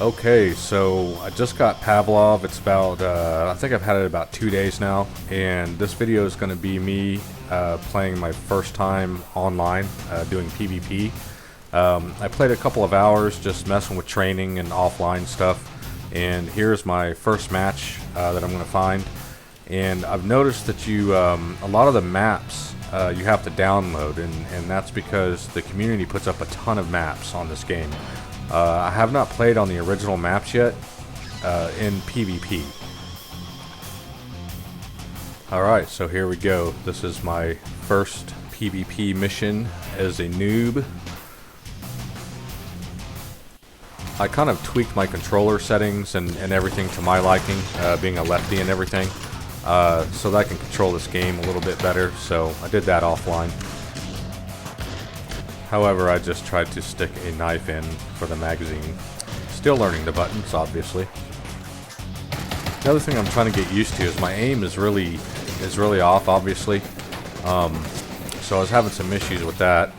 Okay, so I just got Pavlov. It's about, I think I've had it about 2 days now, and this video is going to be me playing my first time online, doing PvP. I played a couple of hours just messing with training and offline stuff, and here's my first match that I'm going to find. And I've noticed that a lot of the maps you have to download, and that's because the community puts up a ton of maps on this game. I have not played on the original maps yet in PvP. Alright, so here we go. This is my first PvP mission as a noob. I kind of tweaked my controller settings and everything to my liking, being a lefty and everything, so that I can control this game a little bit better, so I did that offline. However, I just tried to stick a knife in for the magazine. Still learning the buttons, obviously. Another thing I'm trying to get used to is my aim is really off, obviously. So I was having some issues with that.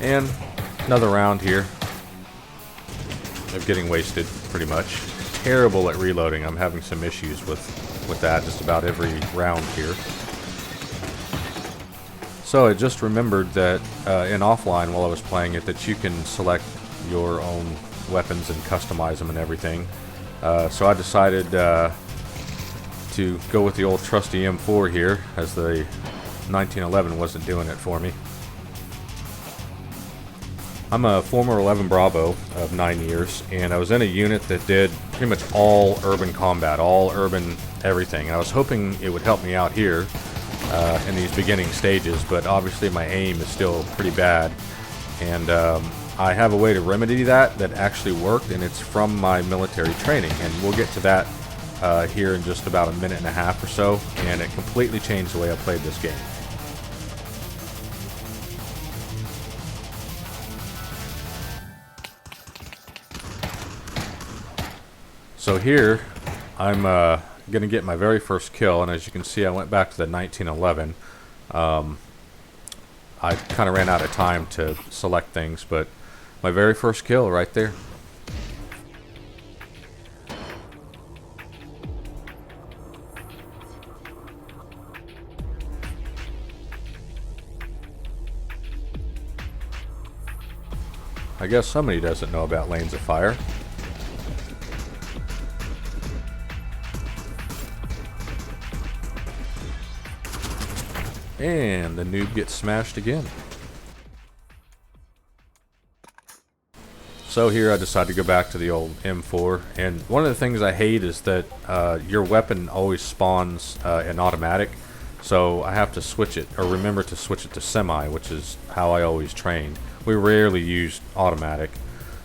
And another round here of getting wasted, pretty much. Terrible at reloading. I'm having some issues with that just about every round here. So I just remembered that in offline while I was playing it that you can select your own weapons and customize them and everything. So I decided to go with the old trusty M4 here, as the 1911 wasn't doing it for me. I'm a former 11 Bravo of 9 years, and I was in a unit that did pretty much all urban combat, all urban everything. I was hoping it would help me out here in these beginning stages, but obviously my aim is still pretty bad, and I have a way to remedy that actually worked, and it's from my military training, and we'll get to that here in just about a minute and a half or so, and it completely changed the way I played this game. So here I'm gonna get my very first kill, and as you can see I went back to the 1911. I kind of ran out of time to select things, but my very first kill right there. I guess somebody doesn't know about lanes of fire. And the noob gets smashed again. So here I decided to go back to the old M4, and one of the things I hate is that your weapon always spawns in automatic, so I have to switch it, or remember to switch it to semi, which is how I always train. We rarely use automatic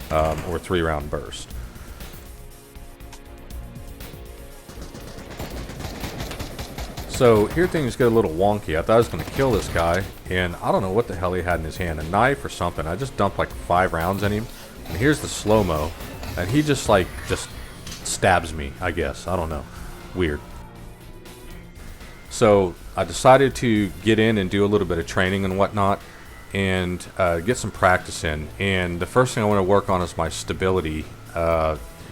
or 3-round burst. So here things get a little wonky. I thought I was going to kill this guy, and I don't know what the hell he had in his hand, a knife or something. I just dumped like 5 rounds in him, and here's the slow-mo, and he just stabs me, I guess. I don't know. Weird. So I decided to get in and do a little bit of training and whatnot, and get some practice in. And the first thing I want to work on is my stability,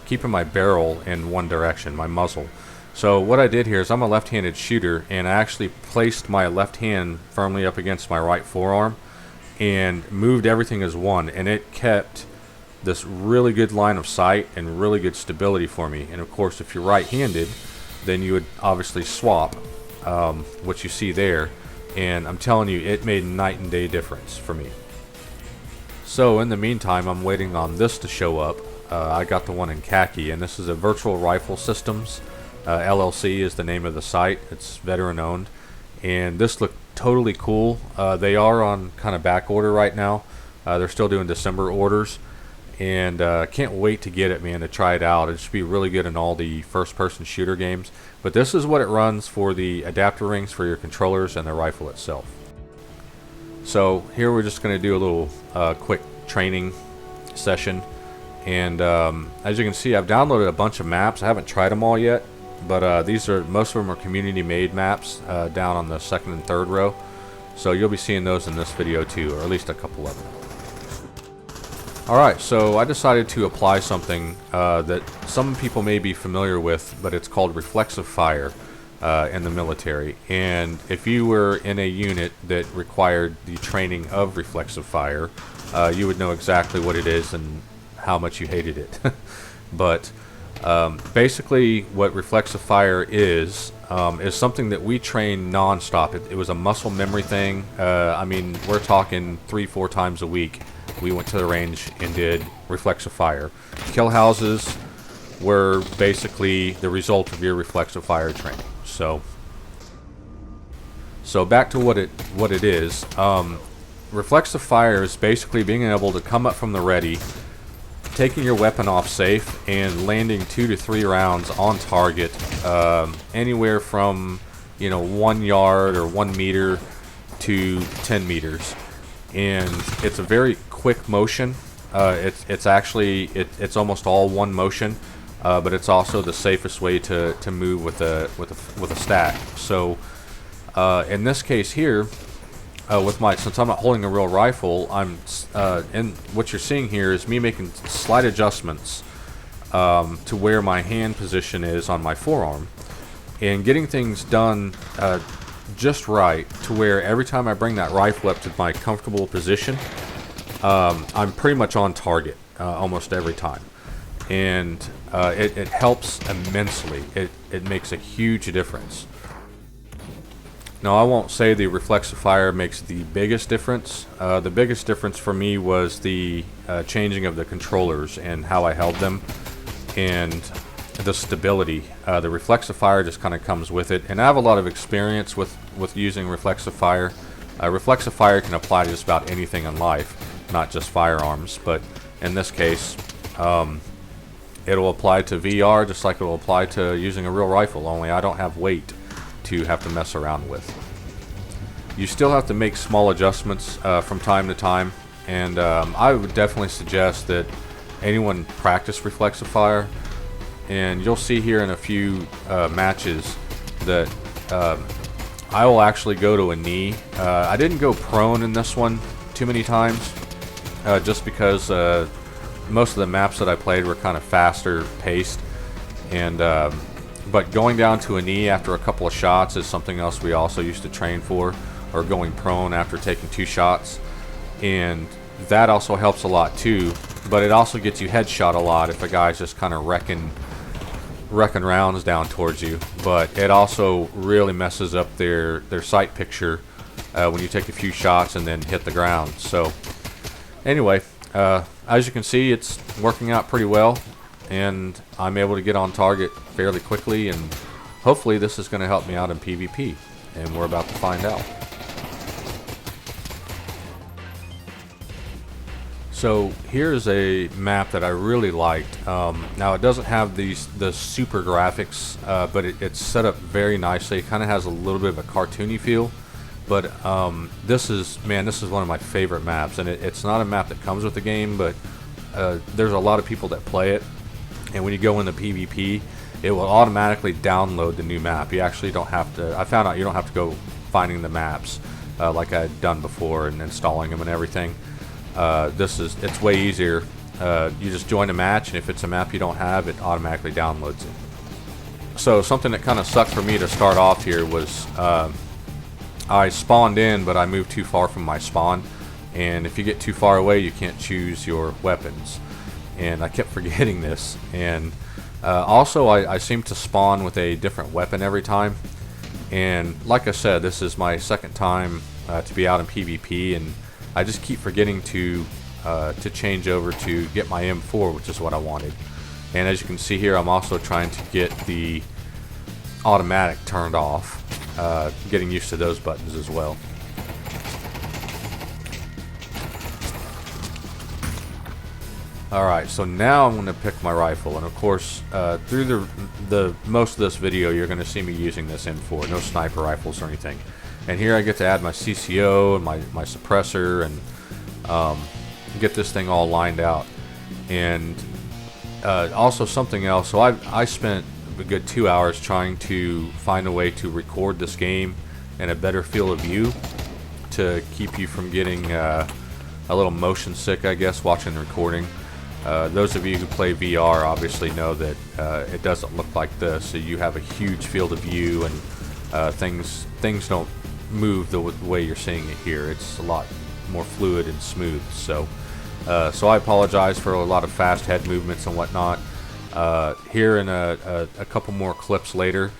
keeping my barrel in one direction, my muzzle. So what I did here is I'm a left-handed shooter, and I actually placed my left hand firmly up against my right forearm and moved everything as one, and it kept this really good line of sight and really good stability for me. And of course, if you're right-handed, then you would obviously swap, what you see there, and I'm telling you, it made night and day difference for me. So in the meantime, I'm waiting on this to show up. I got the one in khaki, and this is a Virtual Rifle Systems. LLC is the name of the site. It's veteran owned, and this looked totally cool. They are on kind of back order right now. They're still doing December orders, and can't wait to get it, man, to try it out. It should be really good in all the first-person shooter games, but this is what it runs for the adapter rings for your controllers and the rifle itself. So here we're just going to do a little quick training session, and as you can see, I've downloaded a bunch of maps. I haven't tried them all yet, but most of them are community made maps down on the second and third row, so you'll be seeing those in this video too, or at least a couple of them. Alright, so I decided to apply something that some people may be familiar with, but it's called reflexive fire in the military. And if you were in a unit that required the training of reflexive fire, you would know exactly what it is and how much you hated it. But basically what reflexive fire is something that we train non-stop. It was a muscle memory thing. I mean, we're talking 3-4 times a week. We went to the range and did reflexive fire. Kill houses were basically the result of your reflexive fire training. So back to what it is. Reflexive fire is basically being able to come up from the ready, taking your weapon off safe, and landing 2 to 3 rounds on target, anywhere from 1 yard or 1 meter to 10 meters. And it's a very quick motion. It's actually it's almost all one motion, but it's also the safest way to move with a stack. So in this case here, since I'm not holding a real rifle, and what you're seeing here is me making slight adjustments to where my hand position is on my forearm, and getting things done just right to where every time I bring that rifle up to my comfortable position, I'm pretty much on target almost every time. And it helps immensely. It makes a huge difference. Now, I won't say the reflexive fire makes the biggest difference. The biggest difference for me was the changing of the controllers and how I held them, and the stability. The reflexive fire just kind of comes with it, and I have a lot of experience with using reflexive fire. Reflexive fire can apply to just about anything in life, not just firearms, but in this case it'll apply to VR just like it'll apply to using a real rifle, only I don't have weight to have to mess around with. You still have to make small adjustments from time to time, and I would definitely suggest that anyone practice reflexive fire. And you'll see here in a few matches that I will actually go to a knee. I didn't go prone in this one too many times, just because most of the maps that I played were kind of faster paced. And but going down to a knee after a couple of shots is something else we also used to train for, or going prone after taking 2 shots. And that also helps a lot too, but it also gets you headshot a lot if a guy's just kind of wrecking rounds down towards you. But it also really messes up their sight picture when you take a few shots and then hit the ground. So anyway, as you can see, it's working out pretty well, and I'm able to get on target fairly quickly, and hopefully this is going to help me out in PvP, and we're about to find out. So here's a map that I really liked. Now it doesn't have the super graphics, but it's set up very nicely. It kind of has a little bit of a cartoony feel, but this is one of my favorite maps, and it's not a map that comes with the game, but there's a lot of people that play it, and when you go into PvP, it will automatically download the new map. You actually don't have to. I found out you don't have to go finding the maps like I had done before and installing them and everything. It's way easier. You just join a match, and if it's a map you don't have, it automatically downloads it. So something that kind of sucked for me to start off here was I spawned in, but I moved too far from my spawn, and if you get too far away you can't choose your weapons, and I kept forgetting this. And also I seem to spawn with a different weapon every time, and like I said, this is my second time to be out in PvP, and I just keep forgetting to change over to get my M4, which is what I wanted. And as you can see here, I'm also trying to get the automatic turned off, getting used to those buttons as well. Alright, so now I'm going to pick my rifle, and of course through the most of this video you're going to see me using this M4, no sniper rifles or anything. And here I get to add my CCO and my suppressor, and get this thing all lined out. And also something else, so I spent a good 2 hours trying to find a way to record this game in a better field of view to keep you from getting a little motion sick, I guess, watching the recording. Those of you who play VR obviously know that it doesn't look like this. So you have a huge field of view, and things don't move the way you're seeing it here. It's a lot more fluid and smooth. So I apologize for a lot of fast head movements and whatnot. Here in a couple more clips later,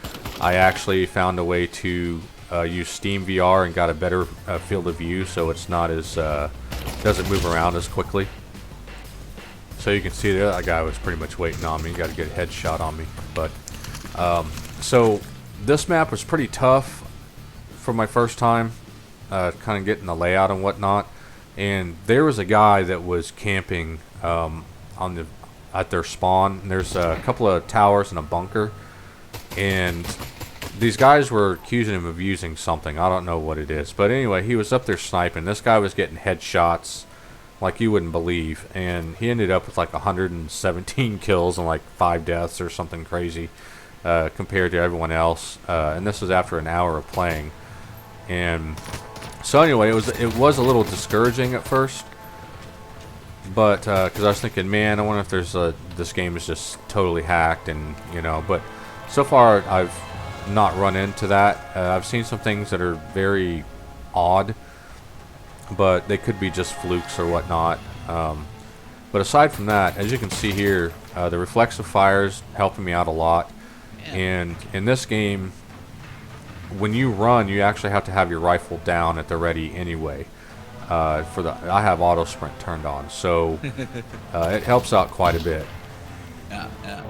I actually found a way to use Steam VR and got a better field of view, so it's not as doesn't move around as quickly. So you can see there, that guy was pretty much waiting on me. Got a good headshot on me. But so this map was pretty tough for my first time, kind of getting the layout and whatnot. And there was a guy that was camping at their spawn. And there's a couple of towers and a bunker, and these guys were accusing him of using something. I don't know what it is, but anyway, he was up there sniping. This guy was getting headshots like you wouldn't believe, and he ended up with like 117 kills and like 5 deaths or something crazy compared to everyone else. And this was after an hour of playing. And so anyway, it was a little discouraging at first, but because I was thinking, man, I wonder if there's this game is just totally hacked, and you know. But so far, I've not run into that. I've seen some things that are very odd, but they could be just flukes or whatnot. But aside from that, as you can see here, the reflexive fire's helping me out a lot. Yeah. And in this game, when you run, you actually have to have your rifle down at the ready anyway. I have auto sprint turned on, so it helps out quite a bit. Yeah, yeah.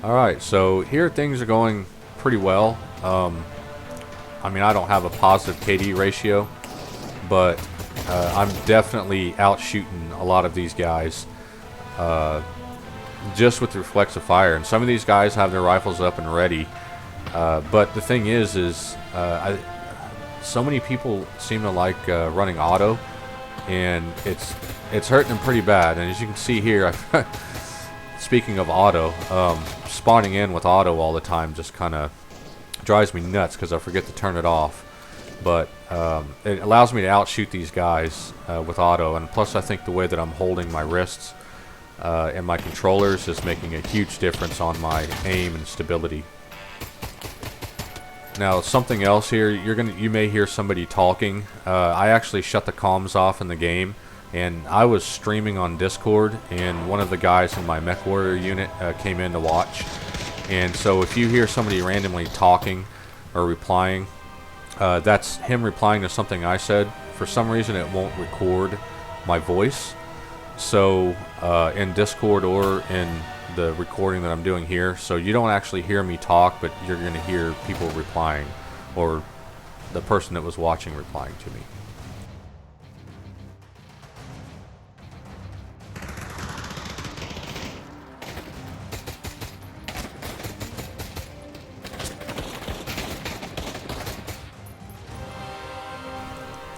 All right, so here things are going pretty well. I mean, I don't have a positive KD ratio, but I'm definitely out shooting a lot of these guys just with the reflexive fire. And some of these guys have their rifles up and ready, but the thing is so many people seem to like running auto, and it's hurting them pretty bad. And as you can see here, speaking of auto, spawning in with auto all the time just kind of drives me nuts because I forget to turn it off. But it allows me to outshoot these guys with auto, and plus I think the way that I'm holding my wrists and my controllers is making a huge difference on my aim and stability. Now, something else here, you may hear somebody talking. I actually shut the comms off in the game, and I was streaming on Discord, and one of the guys in my Mech Warrior unit came in to watch. And so if you hear somebody randomly talking or replying, that's him replying to something I said. For some reason, it won't record my voice. So in Discord or in the recording that I'm doing here, so you don't actually hear me talk, but you're going to hear people replying, or the person that was watching replying to me.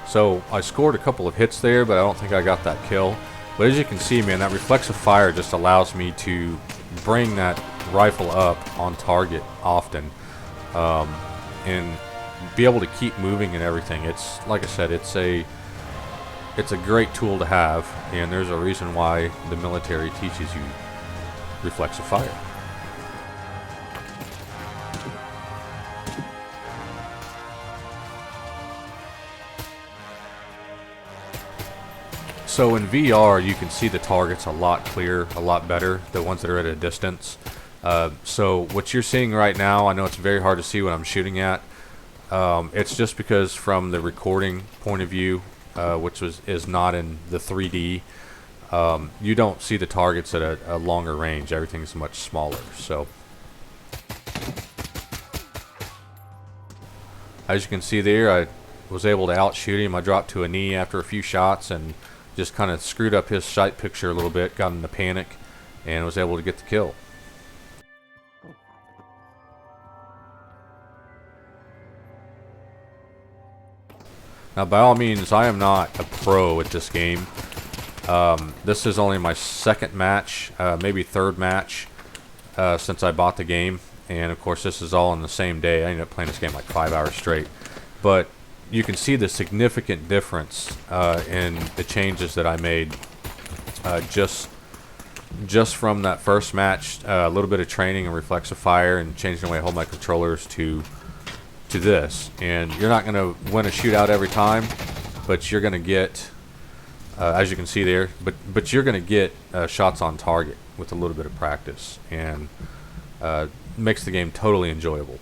So I scored a couple of hits there, but I don't think I got that kill. But as you can see, man, that reflexive fire just allows me to bring that rifle up on target often, and be able to keep moving and everything. It's like I said, it's a great tool to have, and there's a reason why the military teaches you reflexive fire. So in VR, you can see the targets a lot clearer, a lot better, the ones that are at a distance. So what you're seeing right now, I know it's very hard to see what I'm shooting at. It's just because from the recording point of view, which is not in the 3D, you don't see the targets at a longer range. Everything's much smaller. So as you can see there, I was able to outshoot him. I dropped to a knee after a few shots and just kind of screwed up his sight picture a little bit, got into panic, and was able to get the kill. Now, by all means, I am not a pro at this game. This is only my second match, maybe third match, since I bought the game. And, of course, this is all in the same day. I ended up playing this game like 5 hours straight. But you can see the significant difference in the changes that I made just from that first match. A little bit of training and Reflexive Fire and changing the way I hold my controllers to this. And you're not going to win a shootout every time, but you're going to get, as you can see there, but you're going to get shots on target with a little bit of practice, and makes the game totally enjoyable.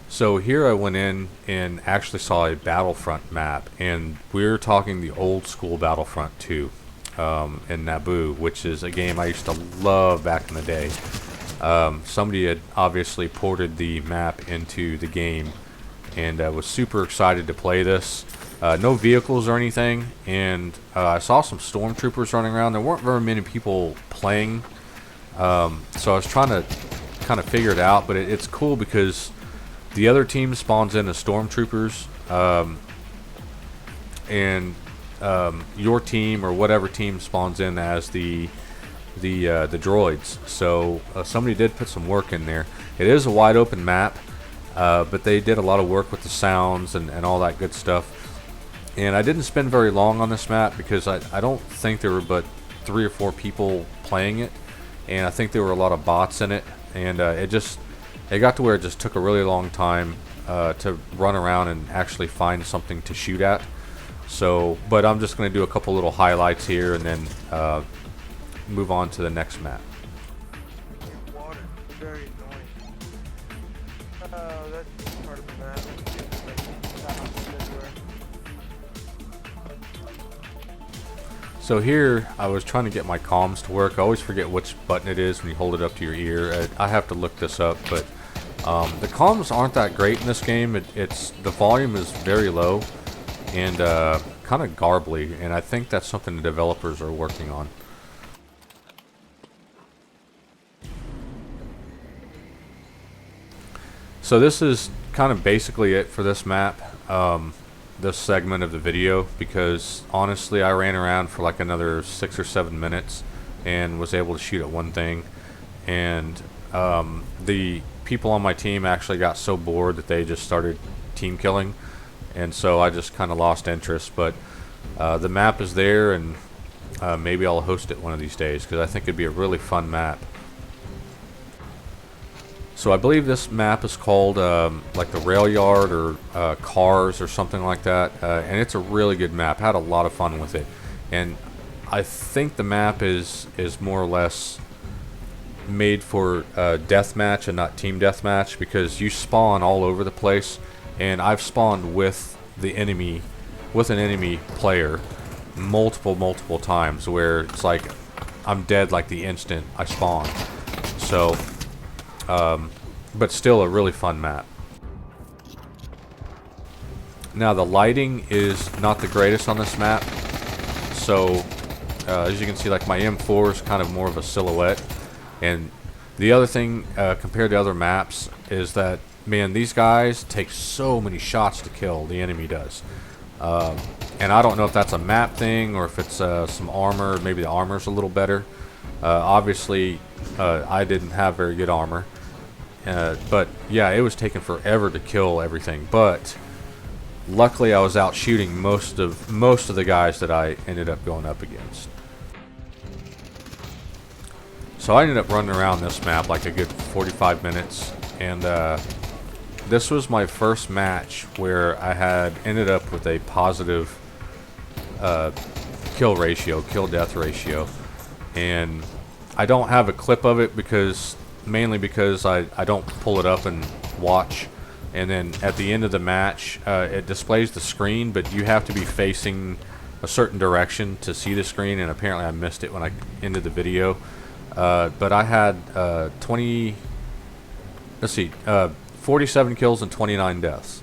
So here I went in and actually saw a Battlefront map, and we're talking the old school Battlefront 2 in Naboo, which is a game I used to love back in the day. Somebody had obviously ported the map into the game, and was super excited to play this. No vehicles or anything, and I saw some stormtroopers running around. There weren't very many people playing, so I was trying to kind of figure it out, but it's cool because the other team spawns in as stormtroopers, and your team or whatever team spawns in as the droids. So somebody did put some work in there. It is a wide open map, but they did a lot of work with the sounds and all that good stuff. And I didn't spend very long on this map because I don't think there were but 3 or 4 people playing it, and I think there were a lot of bots in it, and it got to where it just took a really long time to run around and actually find something to shoot at. So, but I'm just going to do a couple little highlights here and then move on to the next map. Water, very annoying. Oh, that's part of the map. So here I was trying to get my comms to work. I always forget which button it is when you hold it up to your ear. I have to look this up, but the comms aren't that great in this game. The volume is very low and kind of garbly, and I think that's something the developers are working on. So this is kind of basically it for this map, this segment of the video, because honestly I ran around for like another 6 or 7 minutes and was able to shoot at one thing, and the people on my team actually got so bored that they just started team killing, and so I just kind of lost interest. But the map is there, and maybe I'll host it one of these days because I think it'd be a really fun map. So I believe this map is called like the Rail Yard or Cars or something like that, and it's a really good map. I had a lot of fun with it, and I think the map is more or less made for deathmatch and not team deathmatch, because you spawn all over the place, and I've spawned with an enemy player multiple times where it's like I'm dead like the instant I spawn. So but still a really fun map. Now the lighting is not the greatest on this map, so as you can see, like my M4 is kind of more of a silhouette. And the other thing compared to other maps is that, man, these guys take so many shots to kill, the enemy does. And I don't know if that's a map thing or if it's some armor. Maybe the armor's a little better. Obviously I didn't have very good armor. But yeah, it was taking forever to kill everything. But luckily, I was out shooting most of the guys that I ended up going up against. So I ended up running around this map like a good 45 minutes, and this was my first match where I had ended up with a positive kill death ratio, and I don't have a clip of it mainly because I don't pull it up and watch. And then at the end of the match, it displays the screen, but you have to be facing a certain direction to see the screen, and apparently I missed it when I ended the video. But I had 47 kills and 29 deaths,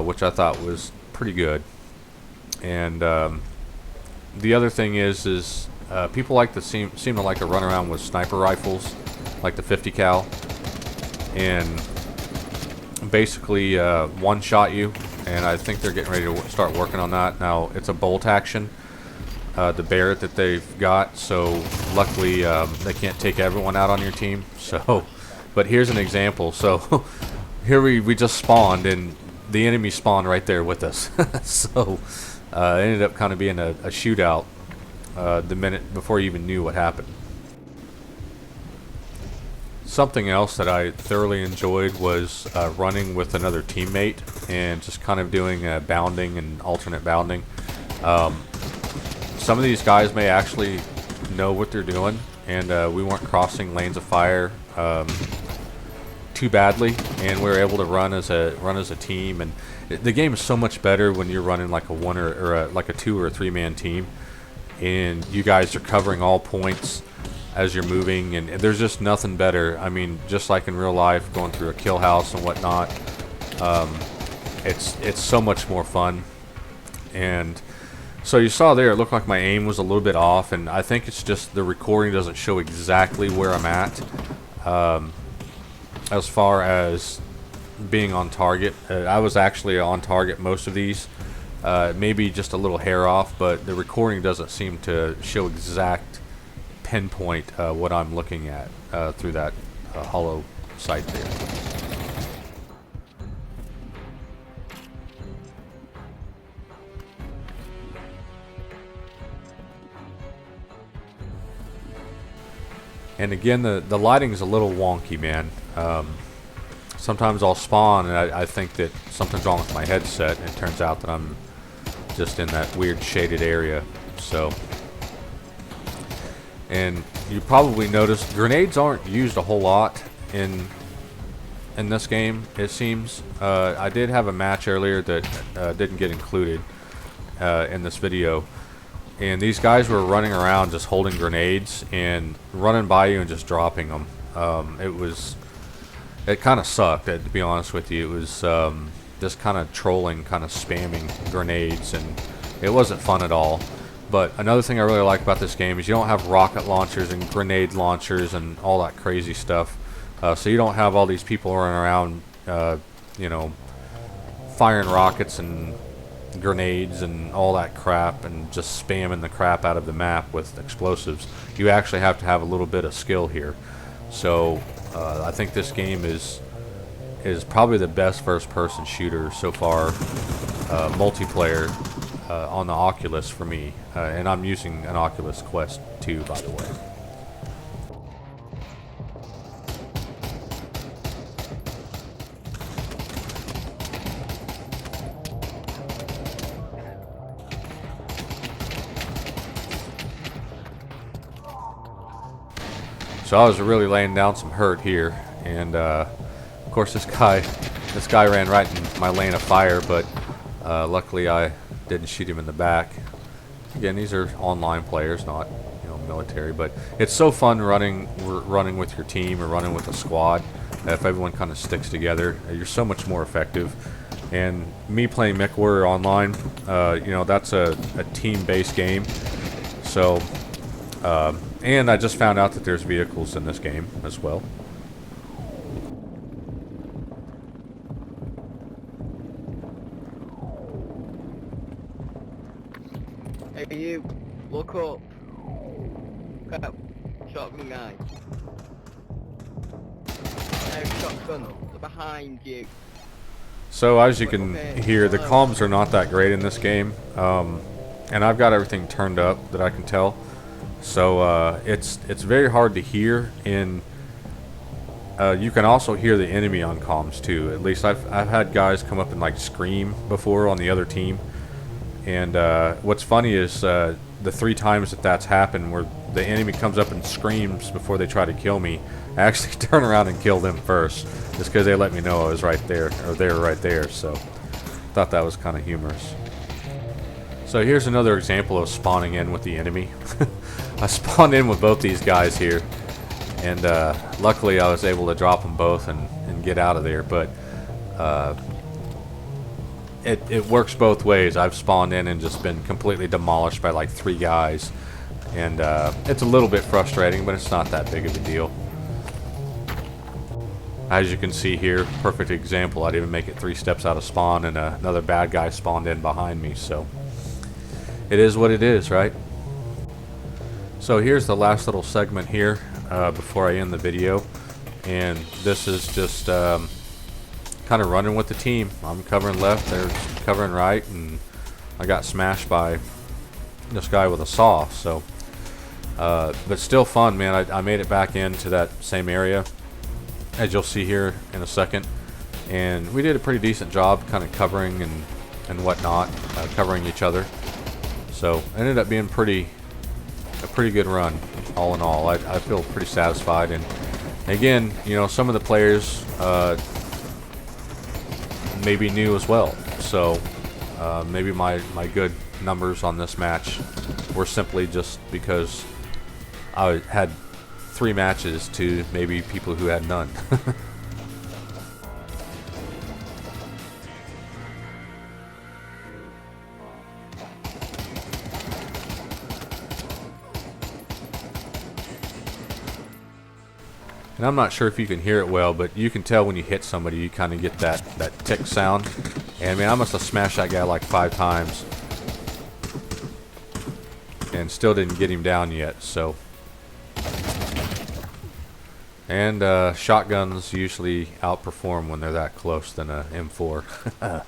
which I thought was pretty good. And the other thing is people seem to like to run around with sniper rifles, like the 50 cal, and basically one-shot you, and I think they're getting ready to start working on that. Now, it's a bolt action, the Barrett that they've got, so luckily they can't take everyone out on your team. So, but here's an example. So here we just spawned, and the enemy spawned right there with us. So it ended up kind of being a shootout the minute before you even knew what happened. Something else that I thoroughly enjoyed was running with another teammate and just kind of doing bounding and alternate bounding. Some of these guys may actually know what they're doing, and we weren't crossing lanes of fire too badly, and we were able to run as a team. And the game is so much better when you're running like a one or like a 2 or 3 man team, and you guys are covering all points as you're moving, and there's just nothing better. I mean, just like in real life, going through a kill house and whatnot, it's so much more fun. And so you saw there, it looked like my aim was a little bit off, and I think it's just the recording doesn't show exactly where I'm at as far as being on target. I was actually on target most of these, maybe just a little hair off, but the recording doesn't seem to show exact pinpoint what I'm looking at through that hollow sight there. And again, the lighting is a little wonky, man. Sometimes I'll spawn and I think that something's wrong with my headset, and it turns out that I'm just in that weird shaded area. So, and you probably noticed grenades aren't used a whole lot in this game, it seems. I did have a match earlier that didn't get included in this video, and these guys were running around just holding grenades and running by you and just dropping them. It kind of sucked, to be honest with you. It was just kind of trolling, kind of spamming grenades, and it wasn't fun at all. But another thing I really like about this game is you don't have rocket launchers and grenade launchers and all that crazy stuff. So you don't have all these people running around, you know, firing rockets and grenades and all that crap and just spamming the crap out of the map with explosives. You actually have to have a little bit of skill here. So I think this game is probably the best first-person shooter so far, multiplayer, on the Oculus for me. And I'm using an Oculus Quest 2, by the way. So I was really laying down some hurt here, and of course this guy ran right in my lane of fire, but luckily I didn't shoot him in the back. Again, these are online players, not, you know, military, but it's so fun running with your team or running with a squad. If everyone kind of sticks together, you're so much more effective. And me playing MechWarrior Online, you know, that's a team-based game. So. And I just found out that there's vehicles in this game as well. Hey you, look up. Crap, shotgun guy. No, shotgun, they're behind you. So as you can hear, the comms are not that great in this game. And I've got everything turned up that I can tell. So it's very hard to hear, and you can also hear the enemy on comms too. At least I've had guys come up and like scream before on the other team. And what's funny is the 3 times that's happened where the enemy comes up and screams before they try to kill me, I actually turn around and kill them first, just because they let me know I was right there, or they were right there. So thought that was kind of humorous. So here's another example of spawning in with the enemy. I spawned in with both these guys here, and luckily I was able to drop them both and get out of there. But it works both ways. I've spawned in and just been completely demolished by like 3 guys, and it's a little bit frustrating, but it's not that big of a deal. As you can see here, perfect example. I didn't even make it 3 steps out of spawn, and another bad guy spawned in behind me. So it is what it is, right? So here's the last little segment here before I end the video, and this is just kind of running with the team. I'm covering left, they're covering right, and I got smashed by this guy with a saw. So, but still fun, man. I made it back into that same area, as you'll see here in a second, and we did a pretty decent job kind of covering and whatnot, covering each other. So it ended up being a pretty good run, all in all. I feel pretty satisfied. And again, you know, some of the players maybe new as well. So maybe my good numbers on this match were simply just because I had 3 matches to maybe people who had none. And I'm not sure if you can hear it well, but you can tell when you hit somebody, you kind of get that tick sound. And man, I must have smashed that guy like 5 times and still didn't get him down yet. So, and shotguns usually outperform when they're that close than a M4.